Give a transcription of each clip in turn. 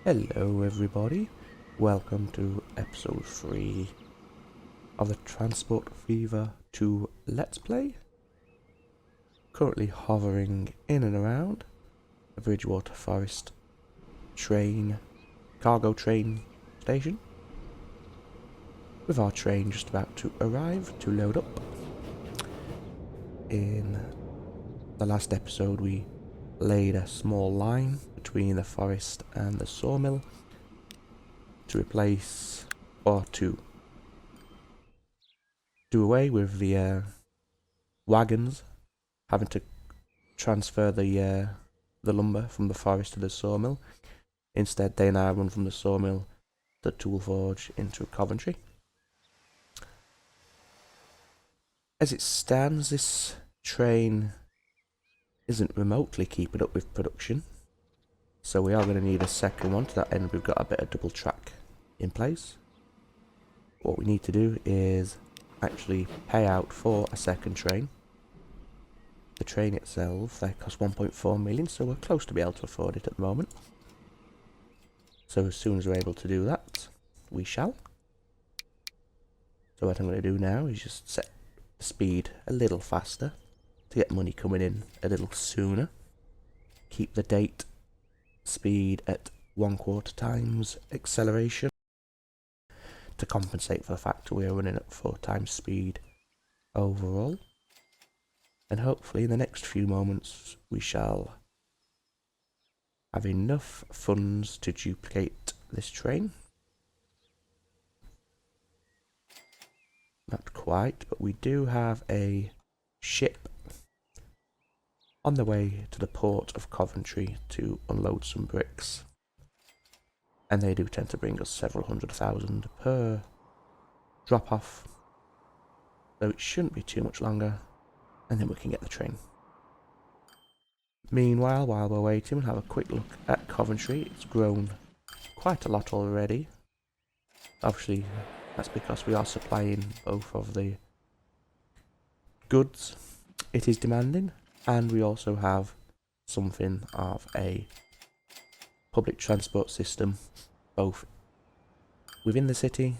Hello everybody, welcome to episode 3 of the Transport Fever 2 Let's Play. Currently hovering in and around the Bridgewater Forest cargo train station, with our train just about to arrive to load up. In the last episode we laid a small line between the forest and the sawmill to replace or to do away with the wagons having to transfer the lumber from the forest to the sawmill. Instead they now run from the sawmill to the tool forge into Coventry. As it stands, this train isn't remotely keeping up with production, so we are going to need a second one. To that end we've got a bit of double track in place. What we need to do is actually pay out for a second train. The train itself, that costs 1.4 million, so we're close to be able to afford it at the moment. So as soon as we're able to do that, we shall. So what I'm going to do now is just set the speed a little faster to get money coming in a little sooner. Keep the date speed at 1/4 times acceleration to compensate for the fact that we are running at 4 times speed overall. And hopefully in the next few moments we shall have enough funds to duplicate this train. Not quite, but we do have a ship on the way to the port of Coventry to unload some bricks. And they do tend to bring us several 100,000 per drop off. So it shouldn't be too much longer, and then we can get the train. Meanwhile, while we're waiting, we'll have a quick look at Coventry. It's grown quite a lot already. Obviously, that's because we are supplying both of the goods it is demanding, and we also have something of a public transport system both within the city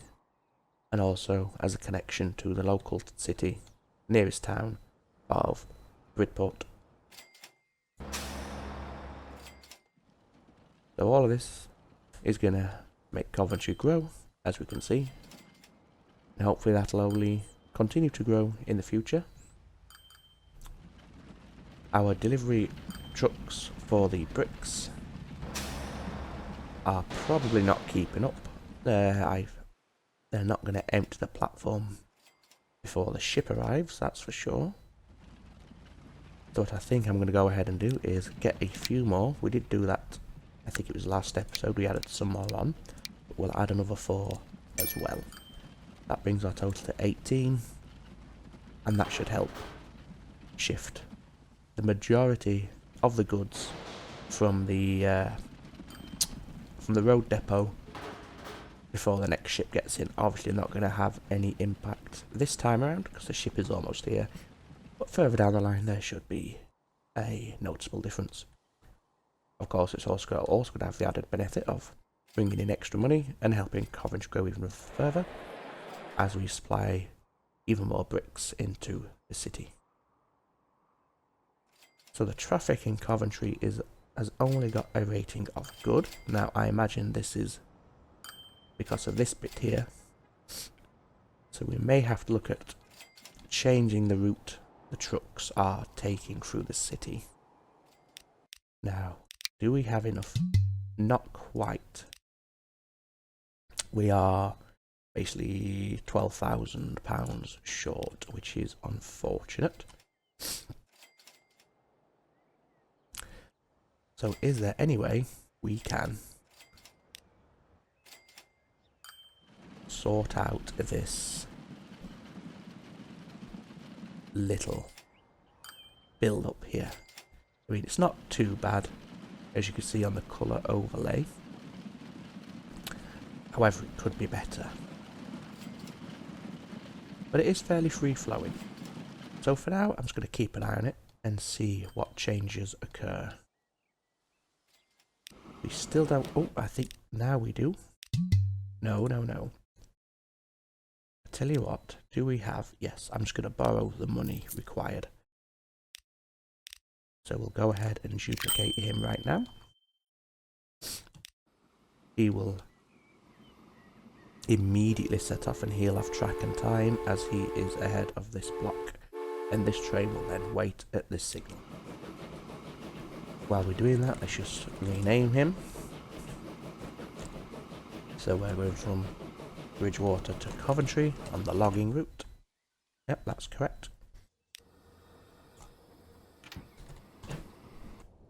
and also as a connection to the local city, nearest town of Bridport. So all of this is going to make Coventry grow, as we can see, and hopefully that'll only continue to grow in the future. Our delivery trucks for the bricks are probably not keeping up. They're not going to empty the platform before the ship arrives, that's for sure. So what I think I'm going to go ahead and do is get a few more. We did do that, I think it was last episode, we added some more on. But we'll add another 4 as well. That brings our total to 18. And that should help shift the majority of the goods from the road depot before the next ship gets in. Obviously not going to have any impact this time around because the ship is almost here, but further down the line there should be a noticeable difference. Of course it's also going to have the added benefit of bringing in extra money and helping Coventry grow even further as we supply even more bricks into the city. So the traffic in Coventry has only got a rating of good. Now I imagine this is because of this bit here. So we may have to look at changing the route the trucks are taking through the city. Now, do we have enough? Not quite. We are basically £12,000 short, which is unfortunate. So is there any way we can sort out this little build up here? I mean, it's not too bad, as you can see on the colour overlay. However, it could be better. But it is fairly free flowing. So for now, I'm just going to keep an eye on it and see what changes occur. We still don't... Oh, I think now we do. No. I tell you what, do we have... Yes, I'm just going to borrow the money required. So we'll go ahead and duplicate him right now. He will immediately set off and he'll have track and time as he is ahead of this block. And this train will then wait at this signal. While we're doing that, let's just rename him. So we're going from Bridgewater to Coventry on the logging route. Yep, that's correct.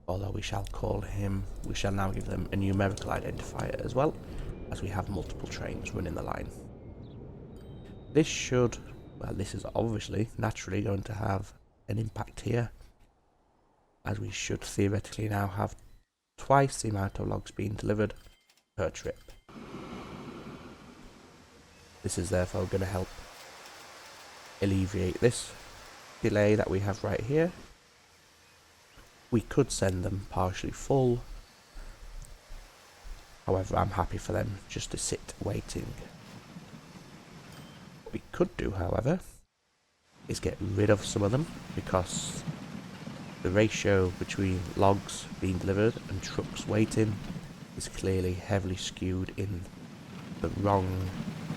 Although we shall call him, we shall now give them a numerical identifier as well, as we have multiple trains running the line. This should, well, this is obviously naturally going to have an impact here, as we should theoretically now have twice the amount of logs being delivered per trip. This is therefore going to help alleviate this delay that we have right here. We could send them partially full. However, I'm happy for them just to sit waiting. What we could do, however, is get rid of some of them, because the ratio between logs being delivered and trucks waiting is clearly heavily skewed in the wrong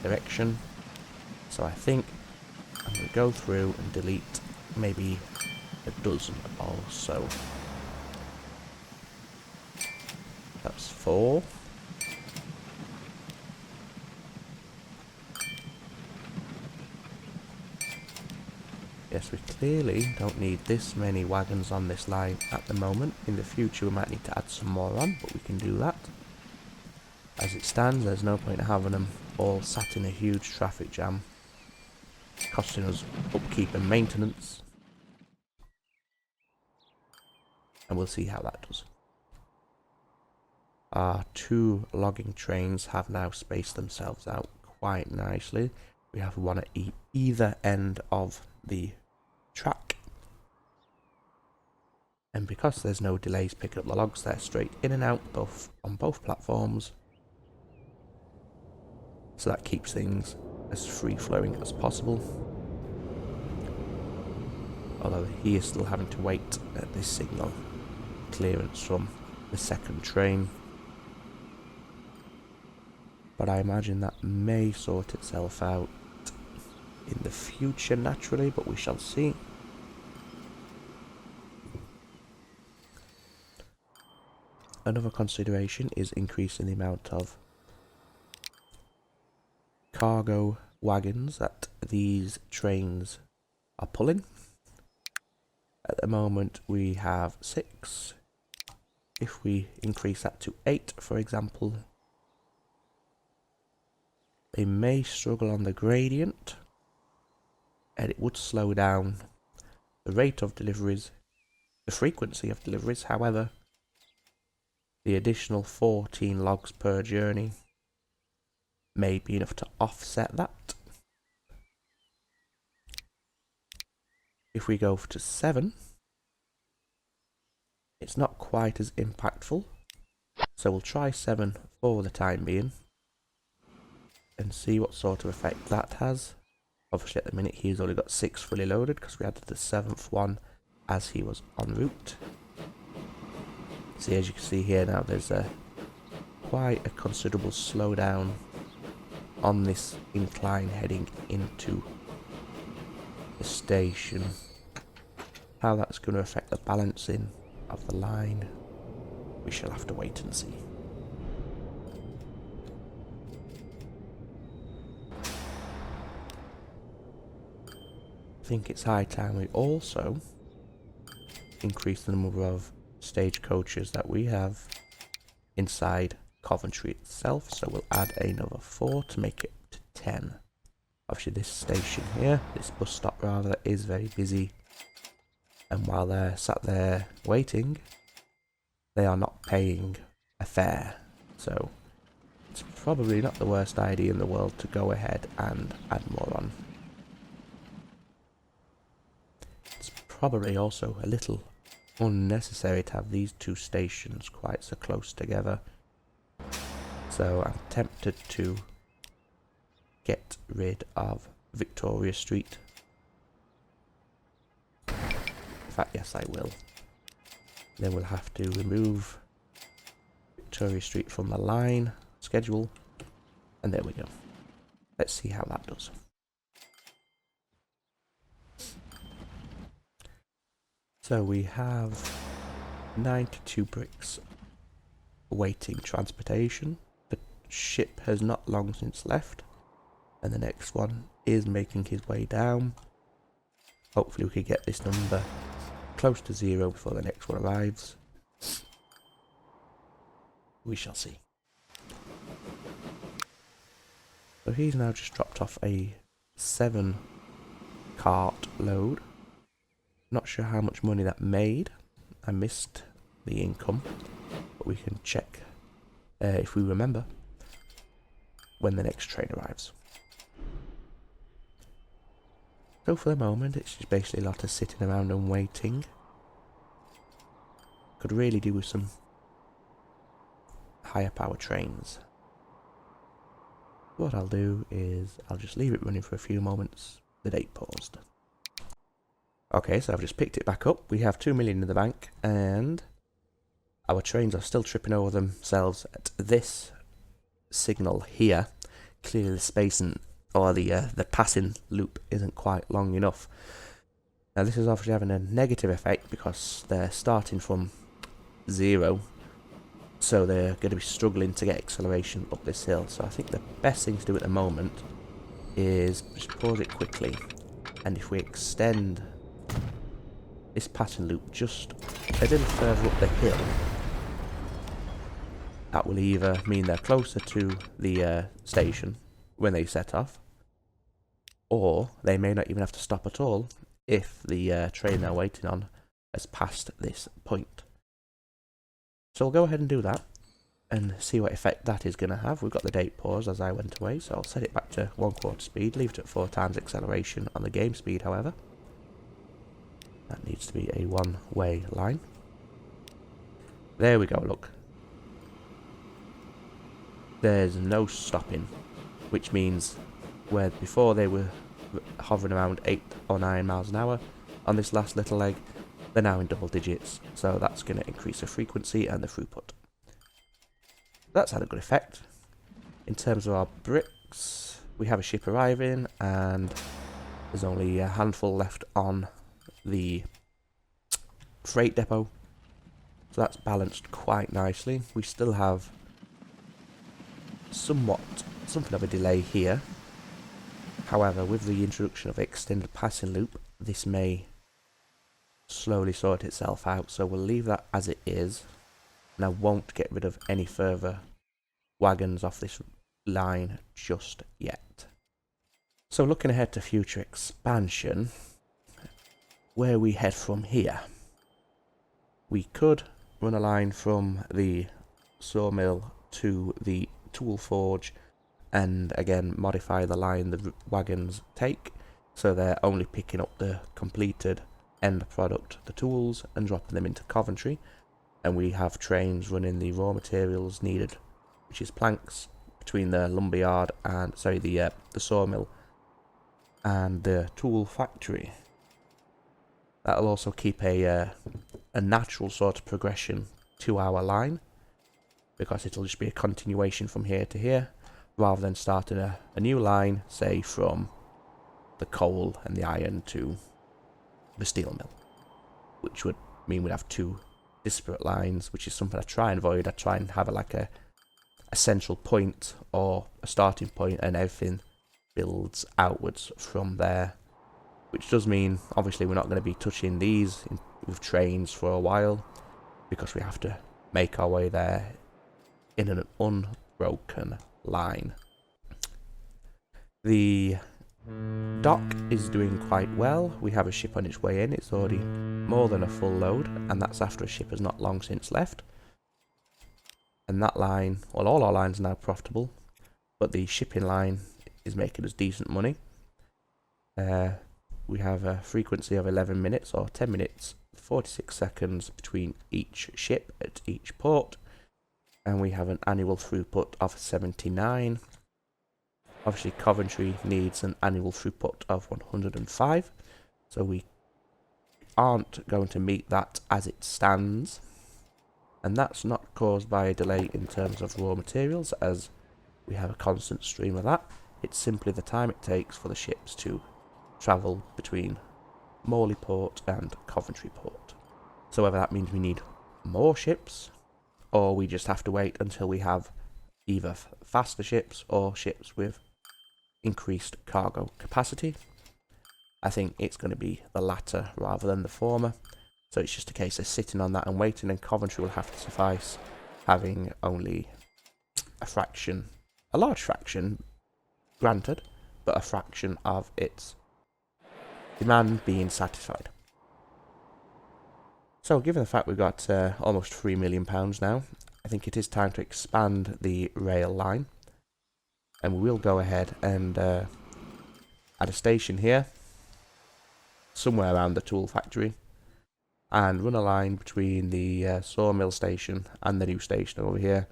direction. So I think I'm going to go through and delete maybe a dozen or so. That's 4. Yes, we clearly don't need this many wagons on this line at the moment. In the future we might need to add some more on, but we can do that. As it stands, there's no point in having them all sat in a huge traffic jam, costing us upkeep and maintenance. And we'll see how that does. Our 2 logging trains have now spaced themselves out quite nicely. We have one at either end of the track. And because there's no delays picking up the logs, they're straight in and out on both platforms. So that keeps things as free-flowing as possible. Although he is still having to wait at this signal clearance from the second train. But I imagine that may sort itself out in the future naturally, but we shall see. Another consideration is increasing the amount of cargo wagons that these trains are pulling. At the moment we have 6. If we increase that to 8, for example, they may struggle on the gradient, and it would slow down the rate of deliveries, the frequency of deliveries. However, the additional 14 logs per journey may be enough to offset that. If we go to 7, it's not quite as impactful, so we'll try 7 for the time being and see what sort of effect that has. Obviously at the minute he's only got 6 fully loaded because we added the 7th one as he was en route. See, as you can see here now, there's quite a considerable slowdown on this incline heading into the station. How that's going to affect the balancing of the line, we shall have to wait and see. I think it's high time we also increase the number of stagecoaches that we have inside Coventry itself, so we'll add another 4 to make it to 10. Obviously this station here, this bus stop rather, is very busy, and while they're sat there waiting, they are not paying a fare, so it's probably not the worst idea in the world to go ahead and add more on. It's probably also a little unnecessary to have these 2 stations quite so close together. So I'm tempted to get rid of Victoria Street. In fact, yes, I will. Then we'll have to remove Victoria Street from the line schedule. And there we go. Let's see how that does. So we have 92 bricks awaiting transportation. The ship has not long since left. And the next one is making his way down. Hopefully we can get this number close to 0 before the next one arrives. We shall see. So he's now just dropped off a 7 cart load. Not sure how much money that made. I missed the income, but we can check if we remember when the next train arrives. So for the moment it's just basically a lot of sitting around and waiting. Could really do with some higher power trains. What I'll do is I'll just leave it running for a few moments. The date paused. Okay, so I've just picked it back up. We have 2 million in the bank and our trains are still tripping over themselves at this signal here. Clearly the spacing or the passing loop isn't quite long enough. Now this is obviously having a negative effect because they're starting from 0, so they're going to be struggling to get acceleration up this hill. So I think the best thing to do at the moment is just pause it quickly, and if we extend this pattern loop just a little further up the hill, that will either mean they're closer to the station when they set off, or they may not even have to stop at all if the train they're waiting on has passed this point. So we'll go ahead and do that and see what effect that is going to have. We've got the date pause as I went away, so I'll set it back to 1/4 speed, leave it at 4 times acceleration on the game speed however. That needs to be a one-way line. There we go, look. There's no stopping, which means where before they were hovering around 8 or 9 miles an hour on this last little leg, they're now in double digits, so that's going to increase the frequency and the throughput. That's had a good effect. In terms of our bricks, we have a ship arriving and there's only a handful left on the freight depot, so that's balanced quite nicely. We still have something of a delay here. However, with the introduction of extended passing loop, this may slowly sort itself out, so we'll leave that as it is, and I won't get rid of any further wagons off this line just yet. So looking ahead to future expansion, where we head from here, we could run a line from the sawmill to the tool forge and again modify the line the wagons take, so they're only picking up the completed end product, the tools, and dropping them into Coventry, and we have trains running the raw materials needed, which is planks, between the lumberyard and the sawmill and the tool factory. That'll also keep a natural sort of progression to our line, because it'll just be a continuation from here to here, rather than starting a new line, say from the coal and the iron to the steel mill, which would mean we'd have 2 disparate lines, which is something I try and avoid. I try and have a central point or a starting point, and everything builds outwards from there, which does mean obviously we're not going to be touching these with trains for a while, because we have to make our way there in an unbroken line. The dock is doing quite well. We have a ship on its way in. It's already more than a full load, and that's after a ship has not long since left. And that line, well, all our lines are now profitable, but the shipping line is making us decent money. We have a frequency of 11 minutes or 10 minutes 46 seconds between each ship at each port, and we have an annual throughput of 79. Obviously Coventry needs an annual throughput of 105, so we aren't going to meet that as it stands, and that's not caused by a delay in terms of raw materials, as we have a constant stream of that. It's simply the time it takes for the ships to travel between Morley Port and Coventry Port. So whether that means we need more ships, or we just have to wait until we have either faster ships or ships with increased cargo capacity, I think it's going to be the latter rather than the former. So it's just a case of sitting on that and waiting, and Coventry will have to suffice, having only a large fraction, granted, but a fraction of its demand being satisfied. So given the fact we've got almost £3 million now, I think it is time to expand the rail line, and we will go ahead and add a station here, somewhere around the tool factory, and run a line between the sawmill station and the new station over here,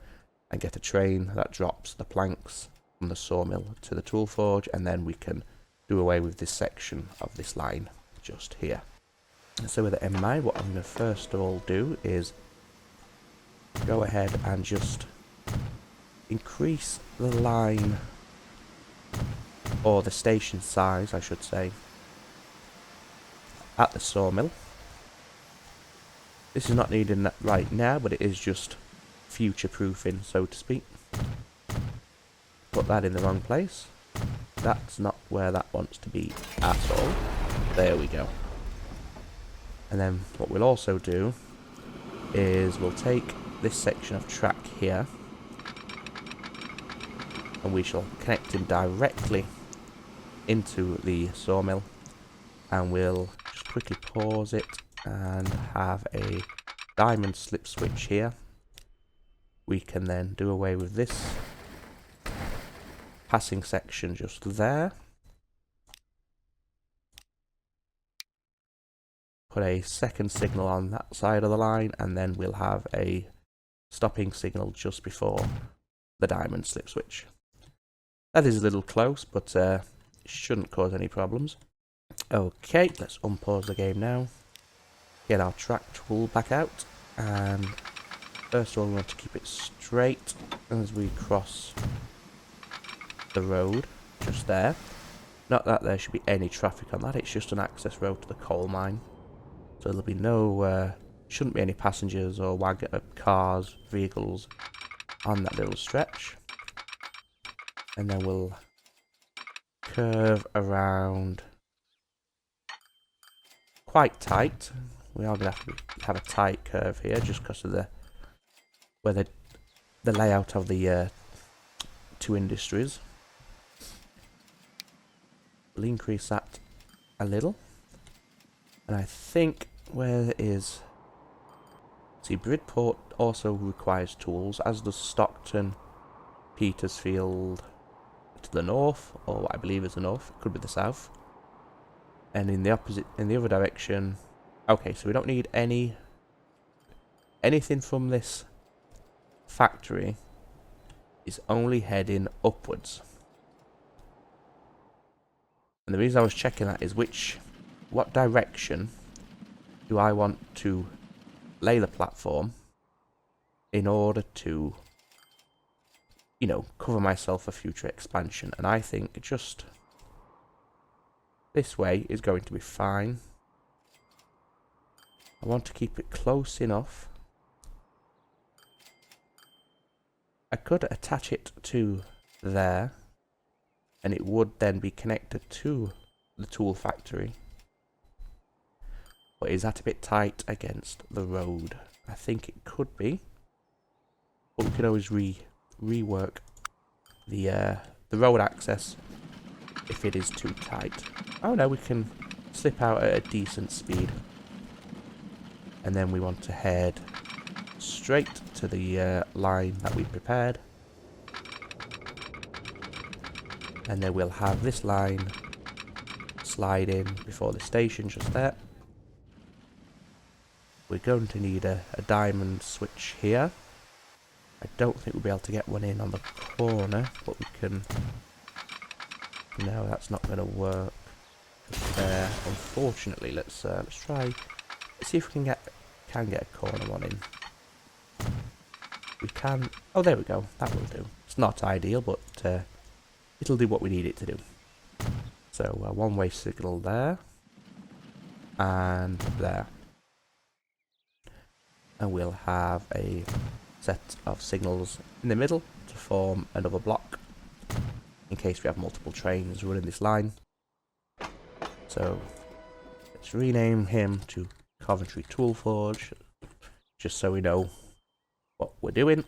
and get a train that drops the planks from the sawmill to the tool forge, and then we can do away with this section of this line just here. So with that in mind, what I'm going to first of all do is go ahead and just increase the line, or the station size I should say, at the sawmill. This is not needed right now, but it is just future proofing, so to speak. Put that in the wrong place. That's not where that wants to be at all. There we go. And then what we'll also do is we'll take this section of track here, and we shall connect him directly into the sawmill, and we'll just quickly pause it and have a diamond slip switch here. We can then do away with this passing section just there. Put a second signal on that side of the line, and then we'll have a stopping signal just before the diamond slip switch. That is a little close, but shouldn't cause any problems. Okay, let's unpause the game now. Get our track tool back out, and first of all we want to keep it straight as we cross the road just there. Not that there should be any traffic on that, it's just an access road to the coal mine. So there'll be no, shouldn't be any passengers or cars, vehicles on that little stretch. And then we'll curve around quite tight. We are going to have a tight curve here just because of the layout of the two industries. We'll increase that a little. And I think where it is... See, Bridport also requires tools, as does Stockton, Petersfield to the north, or what I believe is the north, it could be the south. And in the other direction... Okay, so we don't need anything from this factory is only heading upwards. And the reason I was checking that is what direction do I want to lay the platform in order to, you know, cover myself for future expansion. And I think just this way is going to be fine. I want to keep it close enough. I could attach it to there, and it would then be connected to the tool factory. But is that a bit tight against the road? I think it could be. But we can always rework the road access if it is too tight. Oh no, we can slip out at a decent speed. And then we want to head straight to the line that we prepared. And then we'll have this line slide in before the station just there. We're going to need a diamond switch here. I don't think we'll be able to get one in on the corner, but we can... No, that's not going to work. Unfortunately, let's try. Let's see if we can get a corner one in. We can. Oh, there we go. That will do. It's not ideal, but it'll do what we need it to do. So one-way signal there, and there, and we'll have a set of signals in the middle to form another block in case we have multiple trains running this line. So let's rename him to Coventry Tool Forge, just so we know what we're doing.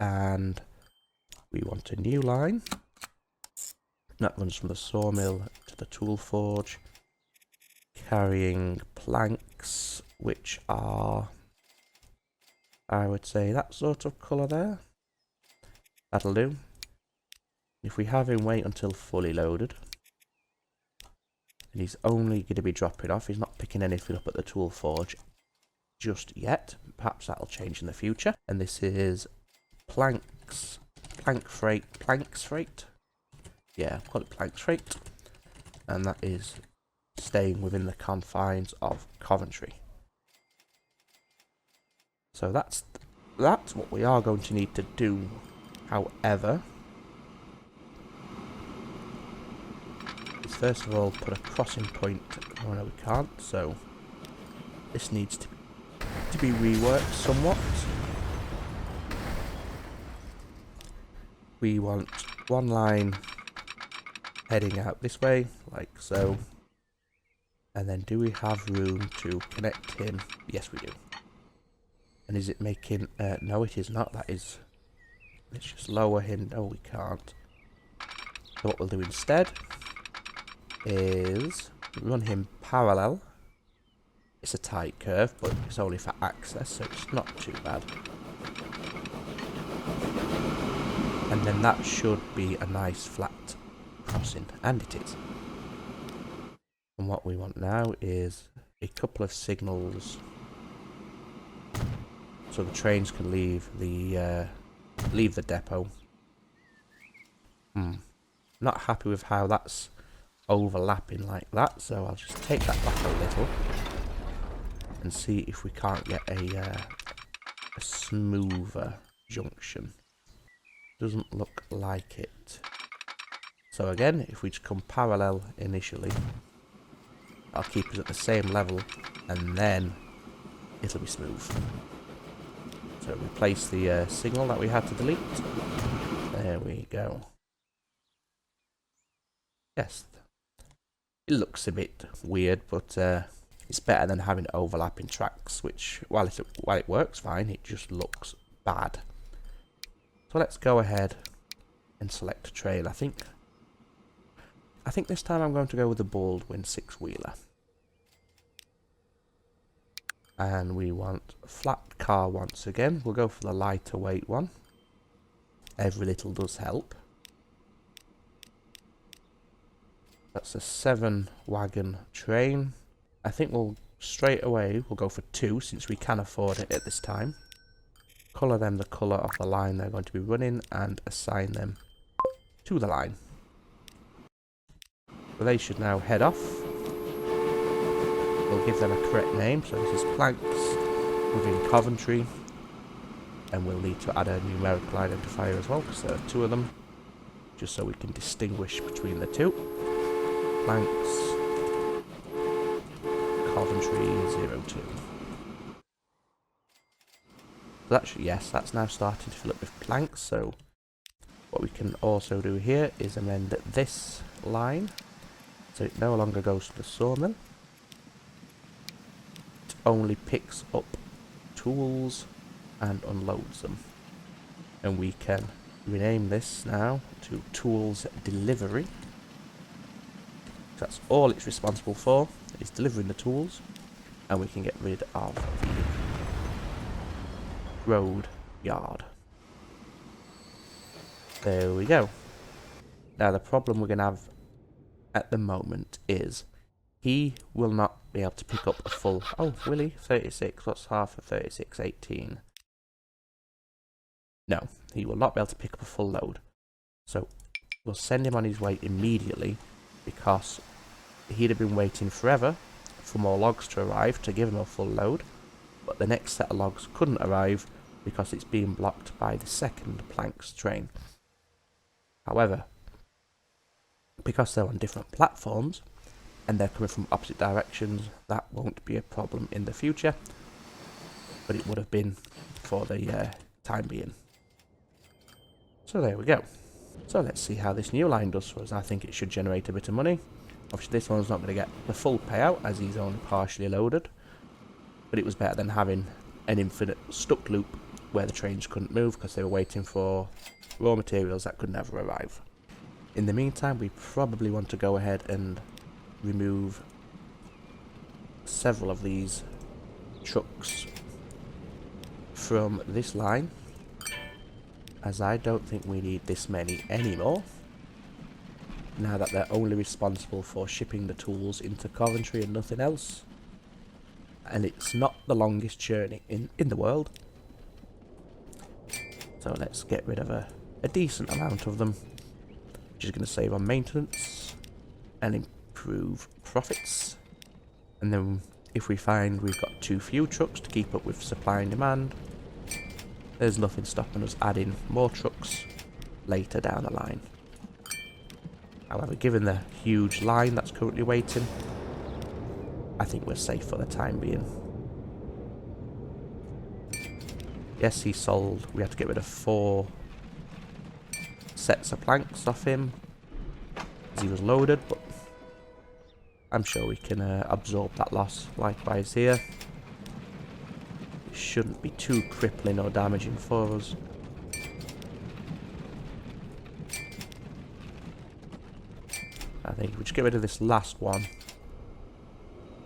And we want a new line that runs from the sawmill to the tool forge, carrying planks, which are, I would say, that sort of colour there. That'll do. If we have him wait until fully loaded, and he's only going to be dropping off, he's not picking anything up at the tool forge just yet. Perhaps that'll change in the future. And this is planks freight. Yeah, call it planks freight. And that is staying within the confines of Coventry. So that's what we are going to need to do. However, first of all, put a crossing point. Oh no, we can't. So this needs to be reworked somewhat. We want one line heading out this way, like so. And then do we have room to connect him? Yes, we do. And is it making... no, it is not. That is... Let's just lower him. No, we can't. So what we'll do instead is run him parallel. It's a tight curve, but it's only for access, so it's not too bad. And then that should be a nice flat crossing, and it is. And what we want now is a couple of signals so the trains can leave the depot. Not happy with how that's overlapping like that, so I'll just take that back a little and see if we can't get a smoother junction. Doesn't look like it. So again, if we just come parallel initially, I'll keep us at the same level, and then it'll be smooth. So replace the signal that we had to delete. There we go. Yes, it looks a bit weird, but it's better than having overlapping tracks, which, while it works fine, it just looks bad. So let's go ahead and select a trail. I think this time I'm going to go with the Baldwin 6-wheeler. And we want a flat car once again. We'll go for the lighter weight one. Every little does help. That's a 7-wagon train. I think we'll go for 2 since we can afford it at this time. Colour them the colour of the line they're going to be running and assign them to the line. So they should now head off. We'll give them a correct name. So this is planks within Coventry. And we'll need to add a numerical identifier as well, because there are 2 of them. Just so we can distinguish between the 2. Planks Coventry 02. So yes, that's now starting to fill up with planks. So what we can also do here is amend this line so it no longer goes to the sawmill. It only picks up tools and unloads them. And we can rename this now to Tools Delivery. That's all it's responsible for, is delivering the tools, and we can get rid of the road yard. There we go. Now the problem we're going to have at the moment is he will not be able to pick up a full... Oh, will he? 36. What's half of 36? 18. No, he will not be able to pick up a full load. So we'll send him on his way immediately, because he'd have been waiting forever for more logs to arrive to give him a full load, but the next set of logs couldn't arrive because it's being blocked by the second planks train. However, because they're on different platforms and they're coming from opposite directions, that won't be a problem in the future, but it would have been for the time being. So there we go. So let's see how this new line does for us. I think it should generate a bit of money. Obviously this one's not going to get the full payout as he's only partially loaded, but it was better than having an infinite stuck loop where the trains couldn't move because they were waiting for raw materials that could never arrive. In the meantime, we probably want to go ahead and remove several of these trucks from this line, as I don't think we need this many anymore, now that they're only responsible for shipping the tools into Coventry and nothing else. And it's not the longest journey in the world. So let's get rid of a decent amount of them, which is going to save on maintenance and improve profits. And then if we find we've got too few trucks to keep up with supply and demand, there's nothing stopping us adding more trucks later down the line. However, given the huge line that's currently waiting, I think we're safe for the time being. Yes, he sold. We had to get rid of 4 sets of planks off him as he was loaded, but I'm sure we can absorb that loss. Likewise here. It shouldn't be too crippling or damaging for us. I think we just get rid of this last one,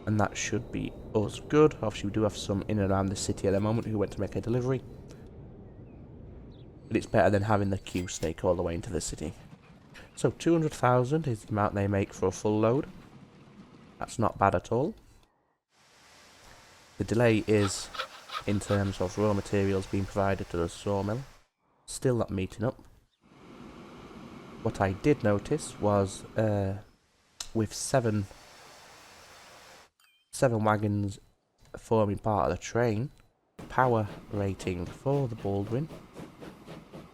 and that should be us good. Obviously we do have some in and around the city at the moment who went to make a delivery, but it's better than having the queue snake all the way into the city. So 200,000 is the amount they make for a full load. That's not bad at all. The delay is in terms of raw materials being provided to the sawmill. Still not meeting up. What I did notice was with seven wagons forming part of the train, power rating for the Baldwin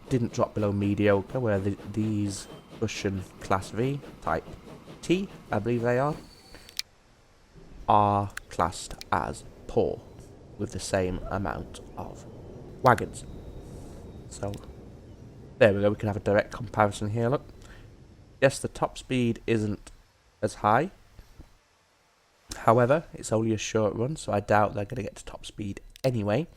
didn't drop below mediocre, where these Russian Class V, Type T, I believe they are classed as poor with the same amount of wagons. So there we go, we can have a direct comparison here, look. Yes, the top speed isn't as high. However, it's only a short run, so I doubt they're going to get to top speed anyway.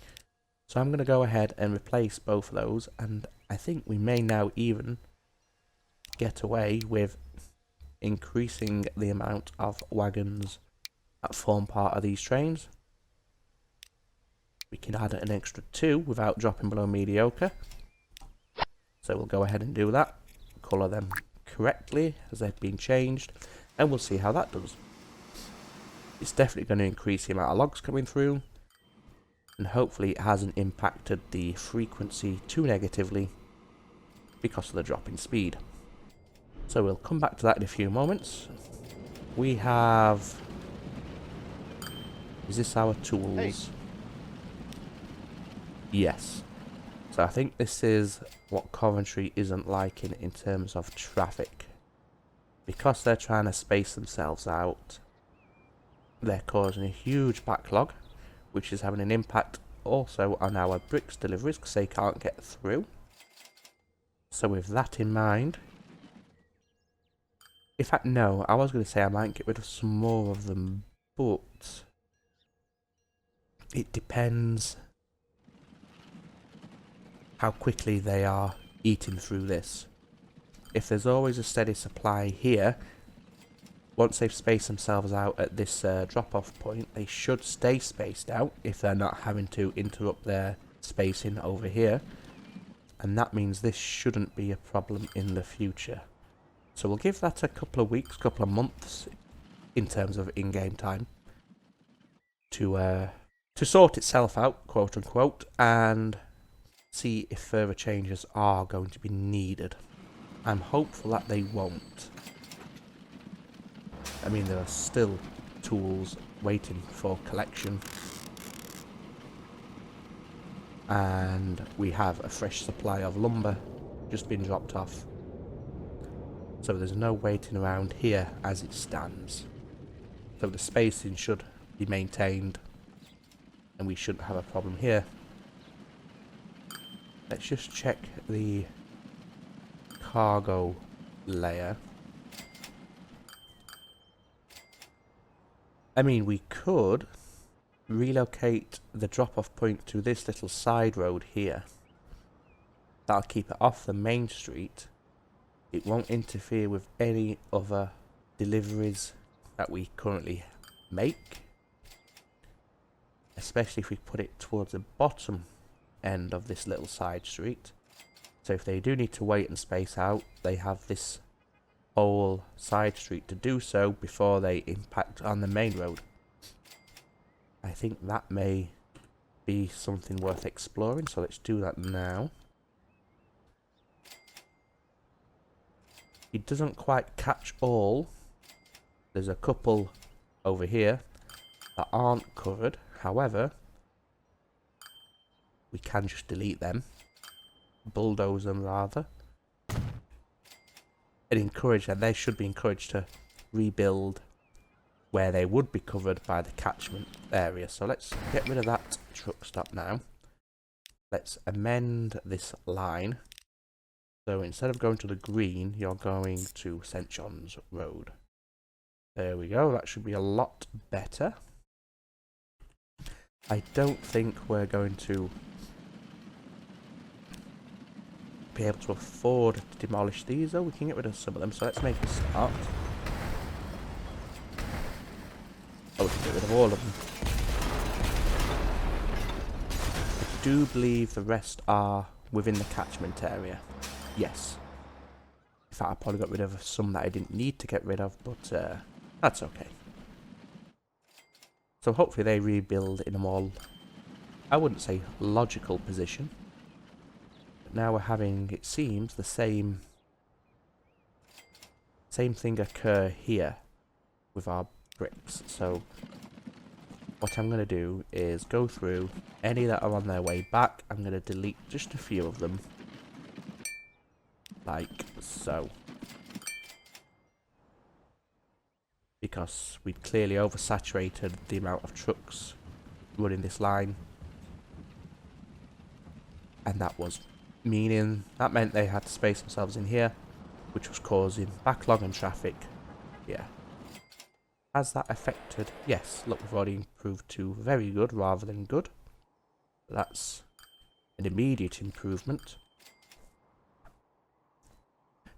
So I'm going to go ahead and replace both of those, and I think we may now even get away with increasing the amount of wagons that form part of these trains. We can add an extra 2 without dropping below mediocre. So we'll go ahead and do that. Colour them correctly as they've been changed, and we'll see how that does. It's definitely going to increase the amount of logs coming through, and hopefully it hasn't impacted the frequency too negatively because of the drop in speed. So we'll come back to that in a few moments. We have... Is this our tools? Hey. Yes. So I think this is what Coventry isn't liking in terms of traffic. Because they're trying to space themselves out, they're causing a huge backlog, which is having an impact also on our bricks deliveries because they can't get through. So with that in mind, in fact no, I was going to say I might get rid of some more of them, but it depends how quickly they are eating through this. If there's always a steady supply here, once they've spaced themselves out at this drop-off point, they should stay spaced out if they're not having to interrupt their spacing over here. And that means this shouldn't be a problem in the future. So we'll give that a couple of weeks, couple of months in terms of in-game time to sort itself out, quote unquote, and see if further changes are going to be needed. I'm hopeful that they won't. I mean, there are still tools waiting for collection. And we have a fresh supply of lumber just been dropped off. So there's no waiting around here as it stands. So the spacing should be maintained and we shouldn't have a problem here. Let's just check the cargo layer. I mean, we could relocate the drop-off point to this little side road here. That'll keep it off the main street. It won't interfere with any other deliveries that we currently make, especially if we put it towards the bottom end of this little side street. So if they do need to wait and space out, they have this whole side street to do so before they impact on the main road. I think that may be something worth exploring, so let's do that now. It doesn't quite catch all. There's a couple over here that aren't covered. However, we can just delete them. Bulldoze them rather. And encourage them. They should be encouraged to rebuild where they would be covered by the catchment area. So let's get rid of that truck stop now. Let's amend this line. So instead of going to the green, you're going to St. John's Road. There we go. That should be a lot better. I don't think we're going to be able to afford to demolish these, though. We can get rid of some of them, so let's make a start. Oh, we can get rid of all of them. I do believe the rest are within the catchment area. Yes. In fact, I probably got rid of some that I didn't need to get rid of, but that's okay. So hopefully they rebuild in a more, I wouldn't say logical position. But now we're having, it seems, the same thing occur here with our bricks. So what I'm going to do is go through any that are on their way back. I'm going to delete just a few of them. Like so. Because we'd clearly oversaturated the amount of trucks running this line. And that meant they had to space themselves in here, which was causing backlog and traffic. Yeah. Has that affected? Yes. Look, we've already improved to very good rather than good. That's an immediate improvement.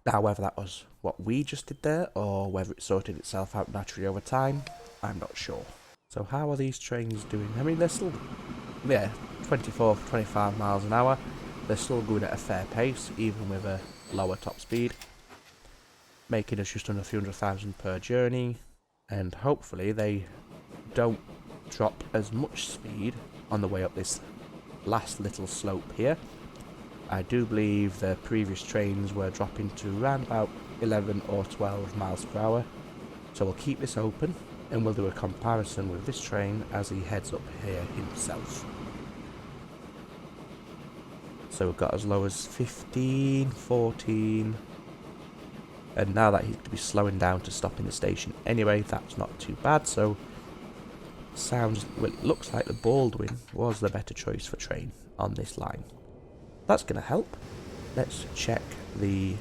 Now, whether that was what we just did there, or whether it sorted itself out naturally over time, I'm not sure. So how are these trains doing? I mean, they're still, 24, 25 miles an hour. They're still going at a fair pace, even with a lower top speed. Making us just under 300,000 per journey. And hopefully they don't drop as much speed on the way up this last little slope here. I do believe the previous trains were dropping to around about 11 or 12 miles per hour. So we'll keep this open and we'll do a comparison with this train as he heads up here himself. So we've got as low as 15, 14. And now that he's going to be slowing down to stop in the station anyway, that's not too bad. So well, it looks like the Baldwin was the better choice for train on this line. That's going to help. Let's check the...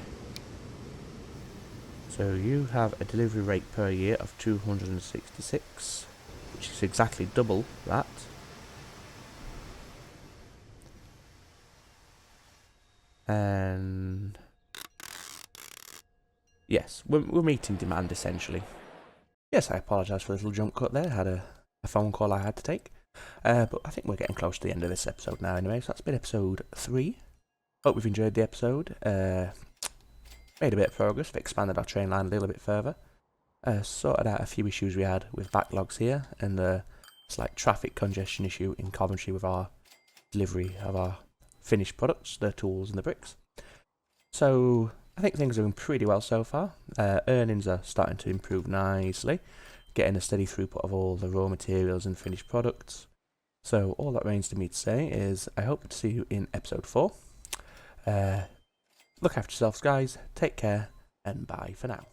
So you have a delivery rate per year of 266, which is exactly double that. And yes, we're meeting demand essentially. Yes, I apologise for the little jump cut there. I had a phone call I had to take. But I think we're getting close to the end of this episode now anyway, so that's been episode 3. Hope we've enjoyed the episode. Made a bit of progress, we've expanded our train line a little bit further. Sorted out a few issues we had with backlogs here, and a slight traffic congestion issue in Coventry with our delivery of our finished products, the tools and the bricks. So I think things are going pretty well so far. Earnings are starting to improve nicely, getting a steady throughput of all the raw materials and finished products. So all that remains to me to say is I hope to see you in episode 4. Look after yourselves, guys, take care, and bye for now.